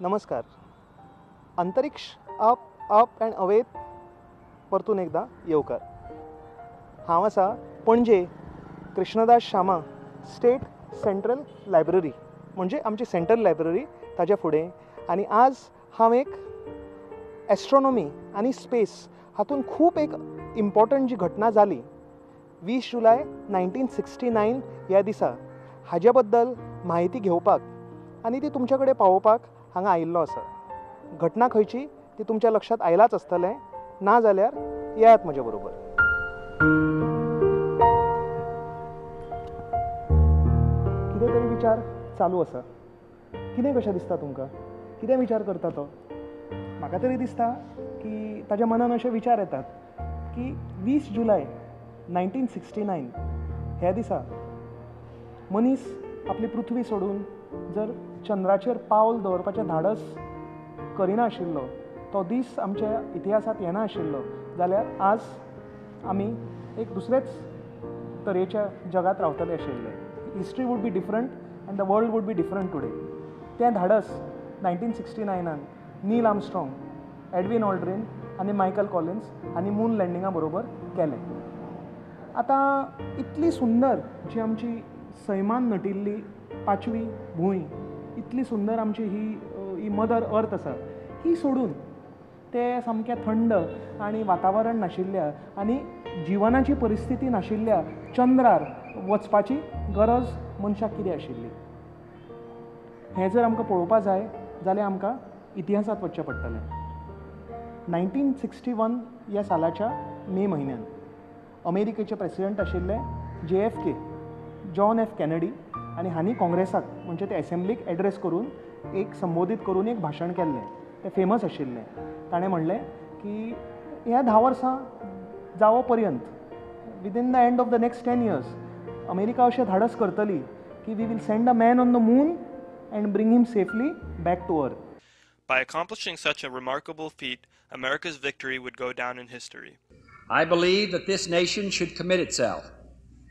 नमस्कार. अंतरिक्ष up up and अवेत परतून एकदा येवकार. हांव आसा पणजे कृष्णदास शामा स्टेट सेंट्रल लायब्ररी म्हणजे आमची सेंट्रल लायब्ररी ताज्या फुडें. आनी आज हांव एक एस्ट्रोनॉमी आनी स्पेस हातून खूब एक इम्पॉर्टंट जी घटना जाली 20 जुलय 1969 ह्या दिसा हाज्या बद्दल म्हायती घेवपाक आनी ती तुमचे कडेन पावोवपाक हांगा आयिल्लो आसा. घटना खंयची ती तुमच्या लक्षात आयलाच आसतलें, ना जाल्यार येयात म्हज्या बरोबर. कितें तरी विचार चालू आसा. कितें कशें दिसता तुमकां? कितें विचार करता तो? म्हाका तरी दिसता की ताज्या मनान अशे विचार येतात की 20 जुलय 1969 ह्या दिसा मनीस आपली पृथ्वी सोडून जर चंद्राचेर पावल दवरपाचें धाडस करिना आशिल्लो, तो दीस आमच्या इतिहासांत येना आशिल्लो जाल्यार आज आमी एक दुसरेच तरेच्या जगात रावतले आशिल्ले. History would be different and the world would be different today. तें धाडस 1969 नील आर्मस्ट्रॉंग, एडविन ऑल्ड्रिन आनी मायकल कॉलिन्स हांणी मून लँडिंगा बरोबर केलें. आतां इतली सुंदर जी आमची सैमान नटिल्ली 5वी भूंय, इतली सुंदर आमची ही मदर अर्थ आसा, ही सोडून ते सामकें थंड आनी वातावरण नाशिल्ल्या आनी जिवनाची परिस्थिती नाशिल्ल्या चंद्रार वचपाची गरज मनशाक कितें आशिल्ली हें जर आमकां पळोवपा जाय जाल्यार आमकां इतिहासांत वचचें पडटलें. 1961 ह्या सालाच्या मे म्हयन्यान अमेरिकेचे प्रेसिडेंट आशिल्ले JFK जॉन एफ कॅनडी आनी हांणी काँग्रेसाक म्हणजे ते एसेंब्लीक एड्रेस करून एक संबोधीत करून एक भाशण केल्लें. तें फेमस आशिल्लें. ताणें म्हणलें की ह्या 10 वर्सां जावो पर्यंत within the end of the next 10 years America अशें धाडस करतली की we will send a man on the moon and bring him safely back to earth. By accomplishing such a remarkable feat, America's victory would go down in history. I believe that this nation should commit itself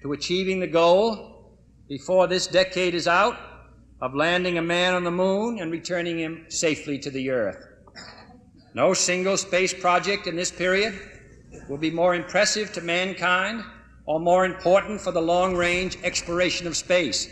to achieving the goal before this decade is out of landing a man on the moon and returning him safely to the earth. No single space project in this period will be more impressive to mankind or more important for the long-range exploration of space.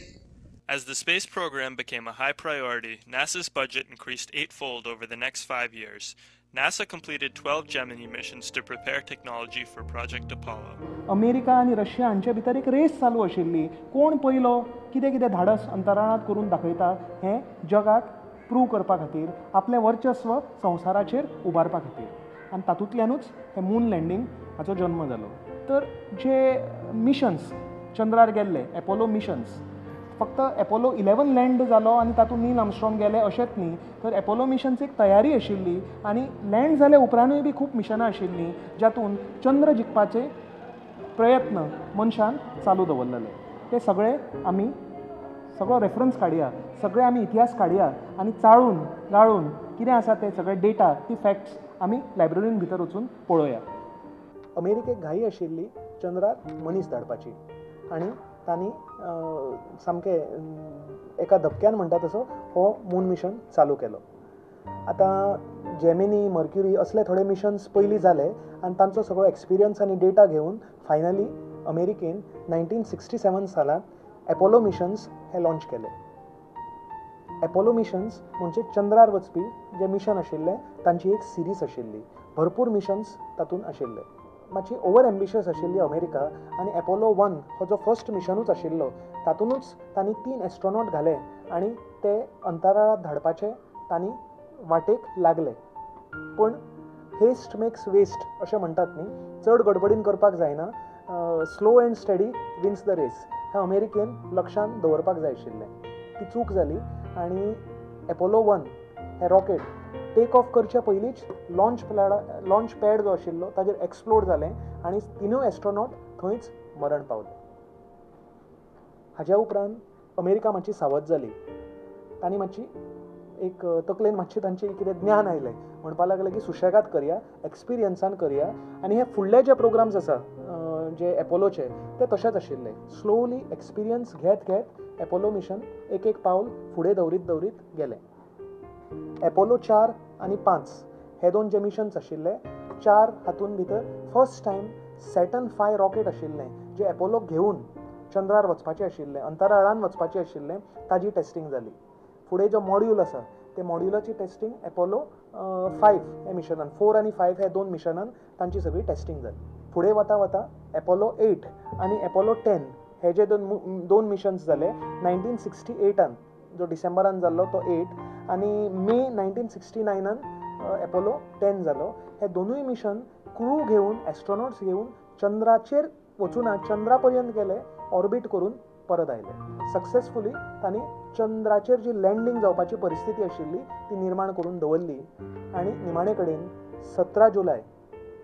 As the space program became a high priority, NASA's budget increased eightfold over the next 5 years. NASA completed 12 Gemini missions to prepare technology for Project Apollo. America आनी Russia हांचे भितर एक race चालू आशिल्ली. कोण पयलो कितें कितें धाडस अंतराळांत करून दाखयता हें जगाक प्रूव करपा खातीर, आपलें वर्चस्व संवसाराचेर उबारपा खातीर. आनी तातूंतल्यानूच हें मून लँडिंग हाचो जल्म जालो. तर जे मिशन्स चंद्रार गेल्ले एपोलो मिशन्स, फक्त एपोलो 11 लँड जालो आनी तातूंत नील आर्मस्ट्रॉंग गेले अशेंच न्ही, तर एपोलो मिशन्स एक तयारी आशिल्ली आनी लँड जाले उपरांतूय बी खूब मिशनां आशिल्लीं जातूंत चंद्र जिखपाचे प्रयत्न मनशान चालू दवरलेले. ते सगळे आमी सगळो रेफरन्स काडया, सगळे आमी इतिहास काडया आनी चाळून गाळून कितें आसा ते सगळे डेटा, ती फॅक्ट्स आमी लायब्ररीन भितर वचून पळोवया. अमेरिकेक घाई आशिल्ली चंद्रार मनीस धाडपाची आनी तांणी सामकें एका धपक्यान म्हणटा तसो हो मून मिशन चालू केलो. आतां जेमिनी, मर्क्युरी असले थोडे मिशन्स पयलीं जाले आनी तांचो सगळो एक्सपिरियन्स आनी डेटा घेवन फायनली अमेरिकेन 1967 सालांत एपोलो मिशन्स हे लॉन्च केले. एपोलो मिशन्स म्हणजे चंद्रार वचपी जे मिशन आशिल्ले तांची एक सिरीज आशिल्ली. भरपूर मिशन्स तातूंत आशिल्ले. मातशी ओवर एम्बिशियस आशिल्ली अमेरिका आनी एपोलो 1 हो जो फर्स्ट मिशनूच आशिल्लो तातूंतूच तांणी 3 एस्ट्रोनॉट घाले आनी ते अंतराळांत धाडपाचे तांणी वाटेक लागले. पूण हेस्ट मेक्स वेस्ट अशें म्हणटात न्ही, चड गडबडीन करपाक जायना. Slow and steady wins the race हें अमेरिकेन लक्षांत दवरपाक जाय आशिल्लें. ती चूक जाली आनी एपोलो 1 हें रॉकेट टेक ऑफ करच्या पयलींच लॉन्च पॅड जो आशिल्लो ताजेर एक्सप्लोड जालें आनी 3 एस्ट्रोनॉट थंयच मरण पावले. हाज्या उपरांत अमेरिका मातशी सावध जाली. तांणी मातशी एक तकलेन मातशें तांचें कितें ज्ञान आयलें. म्हणपा लागलें की सुशेगाद करया, एक्सपिरियन्सान करया आनी हे फुडले जे प्रोग्राम्स आसा जे एपोलोचे ते तशेंच आशिल्ले. स्लोली एक्सपिरियन्स घेत घेत एपोलो मिशन एक एक पावल फुडें दवरीत दवरीत गेलें. एपोलो 4 आनी 5 हे 2 जे मिशन्स आशिल्ले 4 हातून भितर फर्स्ट टायम सॅटर्न 5 रॉकेट आशिल्लें जे एपोलो घेवन चंद्रार वचपाचें आशिल्लें, अंतराळान वचपाचें आशिल्लें, ताजी टेस्टिंग जाली. फुडें जो मॉड्यूल आसा ते मॉड्युलाची टेस्टिंग एपोलो 5 हे मिशनान 4 आनी 5 हे 2 मिशनान तांची सगळी टेस्टिंग जाली. फुडें वता वता एपोलो 8 आनी एपोलो 10 हे जे दोन मिशन्स जाले 1968 जो डिसेंबरान जाल्लो तो 8 आनी मे 1969 एपोलो 10 जालो. हे दोनूय मिशन क्रू घेवन एस्ट्रोनॉट्स घेवन चंद्राचेर वचून चंद्रा पर्यंत गेले, ऑर्बिट करून परत आयले. सक्सेसफुली तांणी चंद्राचेर जी लँडिंग जावपाची परिस्थिती आशिल्ली ती निर्माण करून दवरली आनी निमाणे कडेन 17 जुलय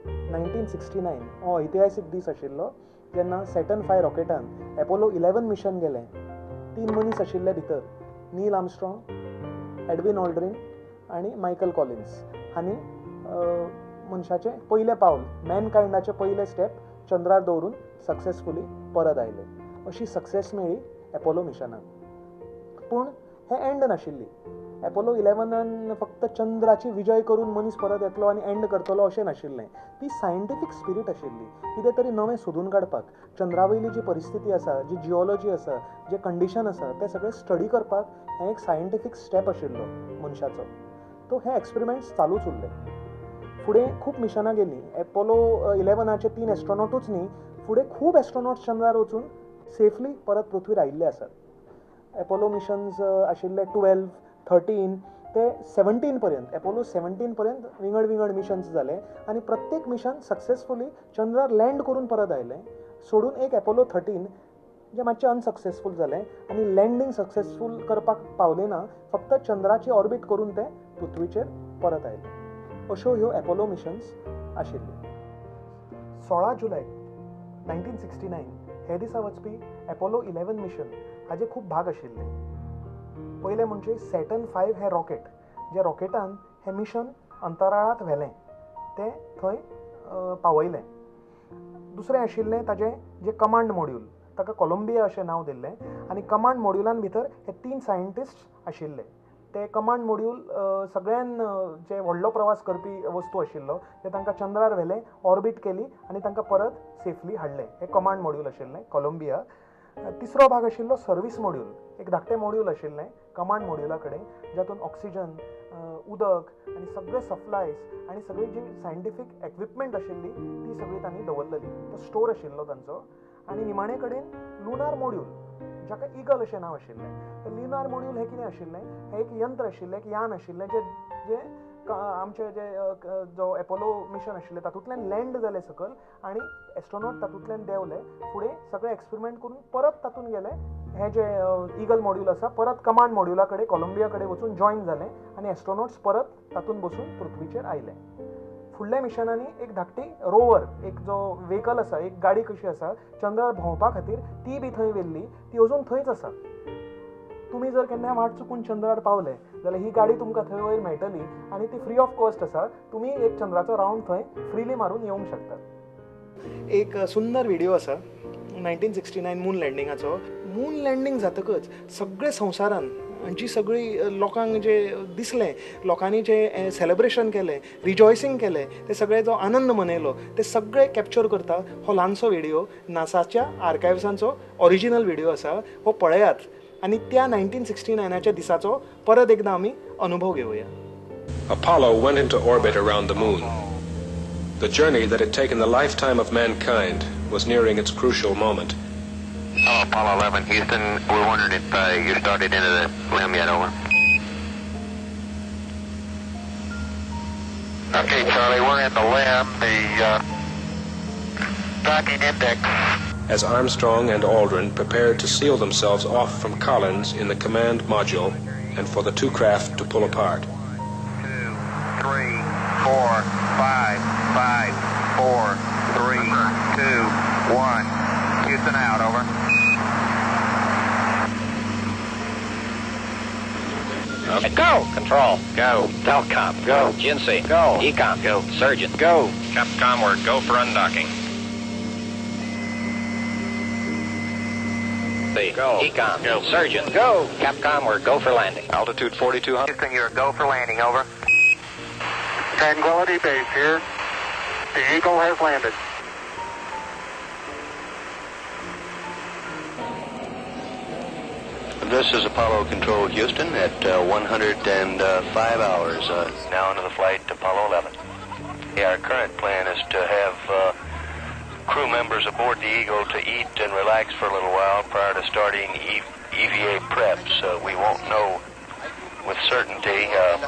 1969 हो ऐतिहासीक दीस आशिल्लो जेन्ना सॅटर्न 5 रॉकेटान एपोलो 11 मिशन गेलें. 3 मनीस आशिल्ले भितर नील आर्मस्ट्रॉंग, एडविन ऑल्ड्रिन आनी मायकल कॉलिन्स हांणी मनशाचें पयलें पावल मॅनकायंडाचें पयलें स्टेप चंद्रार दवरून सक्सेसफुली परत आयले. अशी सक्सेस मेळ्ळी एपोलो मिशनाक. पूण हें एंड नाशिल्ली. एपोलो 11 फक्त चंद्राची विजय करून मनीस परत येतलो आनी एंड करतलो अशें नाशिल्लें. ती सायंटिफीक स्पिरीट आशिल्ली. कितें तरी नवें सोदून काडपाक, चंद्रावयली जी परिस्थिती आसा, जी जिओलॉजी आसा, जे कंडिशन आसा ते सगळे स्टडी करपाक हें एक सायंटिफीक स्टेप आशिल्लो मनशाचो. तो हे एक्सपेरिमेंट्स चालूच उरले. फुडें खूब मिशनां गेलीं. एपोलो 11चे 3 एस्ट्रोनॉटूच न्ही, फुडें खूब एस्ट्रोनॉट्स चंद्रार वचून सेफली परत पृथ्वीर आयिल्ले आसात. एपोलो मिशन्स आशिल्ले 12, 13 ते 17 पर्यंत, एपोलो 17 पर्यंत विंगड मिशन्स जाले आनी प्रत्येक मिशन सक्सेसफुली चंद्रार लँड करून परत आयलें. सोडून एक एपोलो 13 जे मातशें अनसक्सेसफूल जालें आनी लँडिंग सक्सेसफूल करपाक पावलें ना, फक्त चंद्राची ऑर्बिट करून ते पृथ्वीचेर परत आयले. अश्यो ह्यो एपोलो मिशन्स आशिल्ल्यो. 16 जुलय 1969 हे दिसा वचपी एपोलो 11 मिशन हाजे खूब भाग आशिल्ले. पयलें म्हणजे सॅटर्न 5 हे रॉकेट, जे रॉकेटान हें मिशन अंतराळांत व्हेलें तें थंय पावयलें. दुसरें आशिल्लें ताजें जें कमांड मॉड्यूल, ताका कोलंबिया अशें नांव दिल्लें. आनी कमांड मॉड्युलान भितर हे 3 सायंटिस्ट आशिल्ले. ते कमांड मॉड्यूल सगळ्यान जे व्हडलो प्रवास करपी वस्तू आशिल्लो ते तांकां चंद्रार व्हेलें, ऑर्बिट केली आनी तांकां परत सेफली हाडलें. हे कमांड मॉड्यूल आशिल्लें कोलंबिया. तिसरो भाग आशिल्लो सर्वीस मॉड्यूल, एक धाकटें मॉड्यूल आशिल्लें कमांड मॉड्युला कडेन, जातून ऑक्सिजन, उदक आनी सगळे सप्लायज आनी सगळी जी सायंटिफीक एक्विपमेंट आशिल्ली ती सगळी तांणी दवरलेली. तो स्टोर आशिल्लो तांचो. आनी निमाणे कडेन लुनार मॉड्यूल, जाका इगल अशें नांव आशिल्लें. तर लुनार मॉड्यूल हें कितें आशिल्लें? हें एक यंत्र आशिल्लें, एक यान आशिल्लें जे आमचे जे जो एपोलो मिशन आशिल्लें तातूंतल्यान लँड जाले सकयल आनी एस्ट्रोनॉट तातूंतल्यान देंवले. फुडें सगळे एक्सपेरिमेंट करून परत तातूंत गेले. हें जे इगल मॉड्यूल आसा परत कमांड मॉड्युला कडेन कोलंबिया कडेन वचून जॉयन जालें आनी एस्ट्रोनॉट्स परत तातूंत बसून पृथ्वीचेर आयले. फुडल्या मिशनांनी एक धाकटी रोवर, एक जो व्हेकल आसा, एक गाडी कशी आसा चंद्रार भोंवपा खातीर, ती बी थंय व्हेल्ली. ती अजून थंयच आसा. तुमी जर केन्ना वाट चुकून चंद्रार पावले जाल्यार ही गाडी तुमकां थंय वयर मेळटली आनी ती फ्री ऑफ कॉस्ट आसा. तुमी एक चंद्राचो रावंड थंय फ्रीली मारून येवंक शकतात. एक सुंदर व्हिडिओ आसा 1969 मून लँडिंगाचो. मून लँडिंग जातकच सगळे संवसारान जी सगळी लोकांक जे दिसलें, लोकांनी जे सेलेब्रेशन केलें, रिजॉयसिंग केलें, ते सगळे जो आनंद मनयलो ते सगळे कॅप्चर करता हो ल्हानसो व्हिडिओ. नासाच्या आर्कायव्सांचो ओरिजिनल व्हिडिओ आसा, हो पळयात आनी त्या 1969च्या दिसाचो परत एकदां आमी अनुभव घेवया. Apollo went into orbit around the moon. The journey that had taken the lifetime of mankind was nearing its crucial moment. Apollo 11, Houston, we're wondering if you started into the LEM yet, over. Okay, Charlie, we're in the LEM. The tracking index. As Armstrong and Aldrin prepared to seal themselves off from Collins in the command module and for the two craft to pull apart. 2, 3, 4, 5, 5, 4, 3, 2, 1. Houston out, over. Go! Control. Go. Telcom. Go. Jinsei. Go. Ecom. Go. Surgeon. Go. Capcom, we're go for undocking. GNC. Go. Ecom. Go. Surgeon. Go. Capcom, we're go for landing. Altitude 4200. Houston, you're go for landing, over. Tranquility Base here. The Eagle has landed. This is Apollo Control Houston at 105 hours. Now into the flight to Apollo 11. Yeah, our current plan is to have crew members aboard the Eagle to eat and relax for a little while prior to starting EVA preps. We won't know with certainty or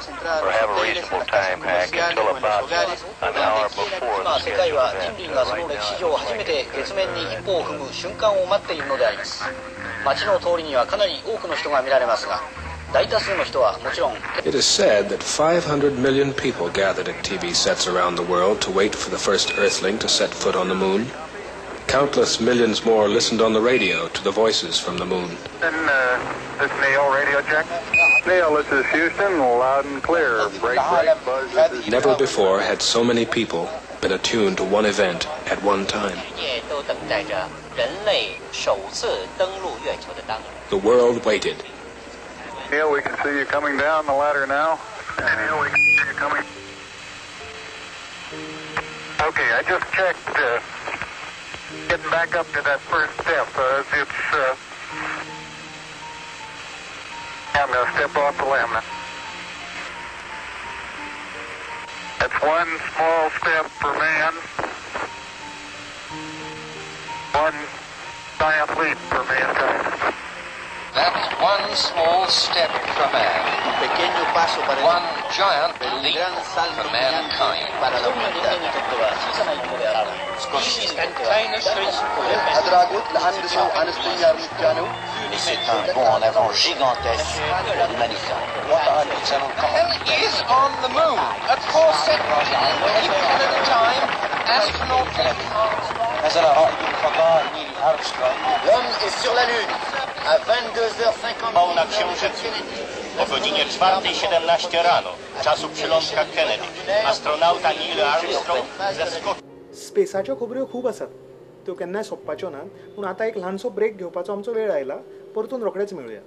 have a reasonable time hack until about an hour before the 世界 scheduled は人 event. 類がその歴史上初めて月面に一歩を踏む瞬間を待っているのであります。街の通りにはかなり多くの人が見られますが、大多数の人はもちろん It is said that 500 million people gathered at TV sets around the world to wait for the first Earthling to set foot on the moon. Countless millions more listened on the radio to the voices from the moon. This Neil radio check. Neil, this is Houston, loud and clear. Break, buzz. This is Never before had so many people been attuned to one event at one time. 界都等待着人类首次登陆月球的当日。 The world waited. Neil, we can see you coming down the ladder now. Neil, we can see you coming. Okay, I just checked. Getting back up to that first step. I'm going to step off the limb. That's one small step for man. One giant leap for mankind. That's one small step for man. pequeño paso para One giant leap for mankind. para la humanidad. C'est un bond en avant gigantesque pour l'humanité. And he is on the moon at 4 seconds. Any one at a time, astronaut L'homme est sur la Lune à 22h50. Na Księżycu. O godzinie 4:17 rano, czasu przylądka Kennedy, astronauta Neil Armstrong zeskoczył. स्पेसाच्यो खबऱ्यो खूब आसात त्यो केन्नाय सोंपपाच्यो नात पूण आतां एक ल्हानसो break घेवपाचो आमचो वेळ आयला परतून रोखडेच मेळुया